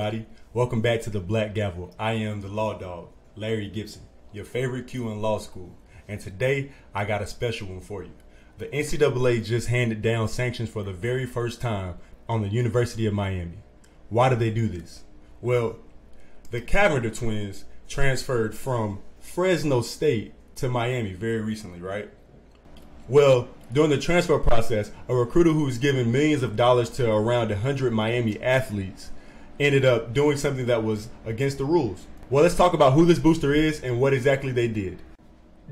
everybody. Welcome back to the Black Gavel. I am the law dog, Larry Gibson, your favorite Q in law school. And today, I got a special one for you. The NCAA just handed down sanctions for the very first time on the University of Miami. Why did they do this? Well, the Cavender Twins transferred from Fresno State to Miami very recently, right? Well, during the transfer process, a recruiter who was giving millions of dollars to around 100 Miami athletes ended up doing something that was against the rules. Well, let's talk about who this booster is and what exactly they did.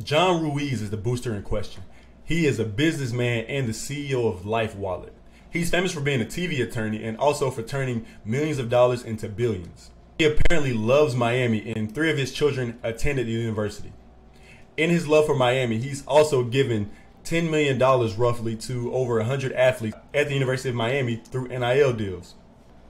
John Ruiz is the booster in question. He is a businessman and the CEO of Life Wallet. He's famous for being a TV attorney and also for turning millions of dollars into billions. He apparently loves Miami, and 3 of his children attended the university. In his love for Miami, he's also given $10 million roughly to over 100 athletes at the University of Miami through NIL deals.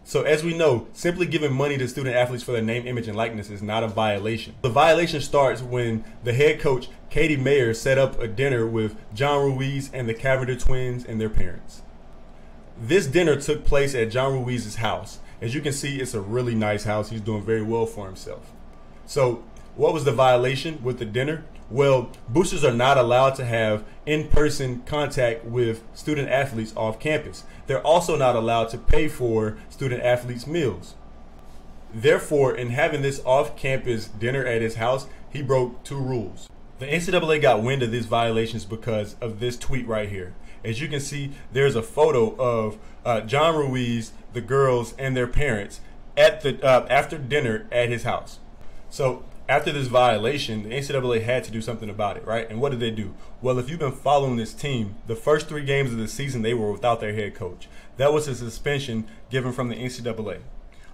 So as we know, simply giving money to student athletes for their name, image, and likeness is not a violation. The violation starts when the head coach, Katie Mayer, set up a dinner with John Ruiz and the Cavender Twins and their parents. This dinner took place at John Ruiz's house. As you can see, it's a really nice house. He's doing very well for himself. So what was the violation with the dinner? Well, boosters are not allowed to have in-person contact with student athletes off campus. They're also not allowed to pay for student athletes' meals. Therefore, in having this off-campus dinner at his house, he broke 2 rules. The NCAA got wind of these violations because of this tweet right here. As you can see, there's a photo of John Ruiz, the girls, and their parents at the after dinner at his house. So after this violation, the NCAA had to do something about it, right? And what did they do? Well, if you've been following this team, the first 3 games of the season, they were without their head coach. That was a suspension given from the NCAA.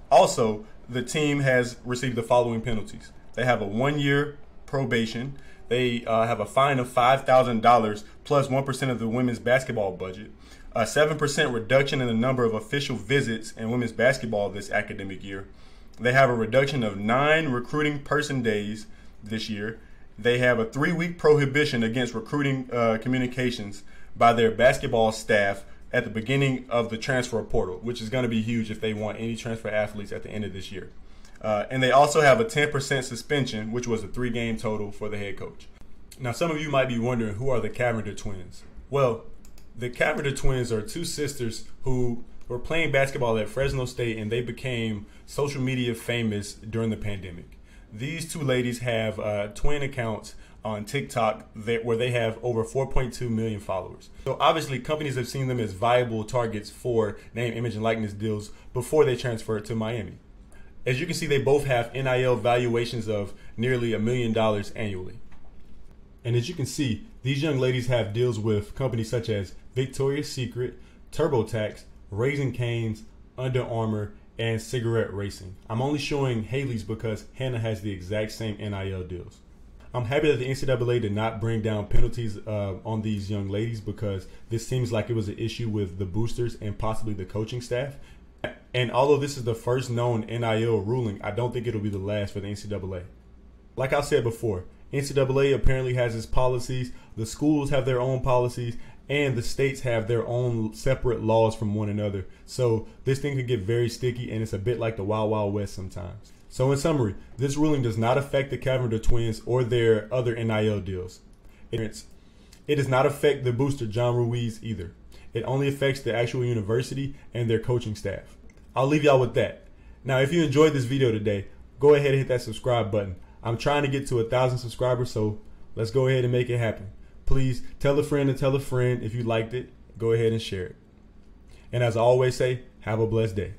Also, the team has received the following penalties. They have a 1-year probation. They have a fine of $5,000 plus 1% of the women's basketball budget, a 7% reduction in the number of official visits in women's basketball this academic year. They have a reduction of 9 recruiting person days this year. They have a 3-week prohibition against recruiting communications by their basketball staff at the beginning of the transfer portal, which is going to be huge if they want any transfer athletes at the end of this year. And they also have a 10% suspension, which was a 3-game total for the head coach. Now, some of you might be wondering, who are the Cavender Twins? Well, the Cavender Twins are 2 sisters who were playing basketball at Fresno State, and they became social media famous during the pandemic. These 2 ladies have twin accounts on TikTok where they have over 4.2 million followers. So obviously companies have seen them as viable targets for name, image, and likeness deals before they transferred to Miami. As you can see, they both have NIL valuations of nearly $1 million annually. And as you can see, these young ladies have deals with companies such as Victoria's Secret, TurboTax, Raising Cane's, Under Armour, and Cigarette Racing. I'm only showing Haley's because Hanna has the exact same NIL deals. I'm happy that the NCAA did not bring down penalties on these young ladies, because this seems like it was an issue with the boosters and possibly the coaching staff. And although this is the first known NIL ruling, I don't think it'll be the last for the NCAA. Like I said before, NCAA apparently has its policies, the schools have their own policies, and the states have their own separate laws from one another. So this thing could get very sticky, and it's a bit like the Wild Wild West sometimes. So in summary, this ruling does not affect the Cavender Twins or their other NIL deals. It does not affect the booster John Ruiz either. It only affects the actual university and their coaching staff. I'll leave y'all with that. Now, if you enjoyed this video today, go ahead and hit that subscribe button. I'm trying to get to 1,000 subscribers, so let's go ahead and make it happen. Please tell a friend and tell a friend if you liked it. Go ahead and share it. And as I always say, have a blessed day.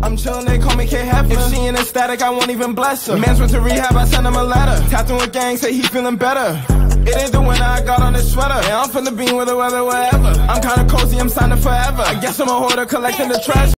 I'm chillin', they call me K-Hefner. If she in ecstatic, I won't even bless her. Mans went to rehab, I sent him a letter. Tattooing with gang, say he feeling better. It ain't the winter, I got on this sweater. And I'm from the bean with the weather, wherever. I'm kinda cozy, I'm signed up forever. I guess I'm a hoarder, collecting the trash.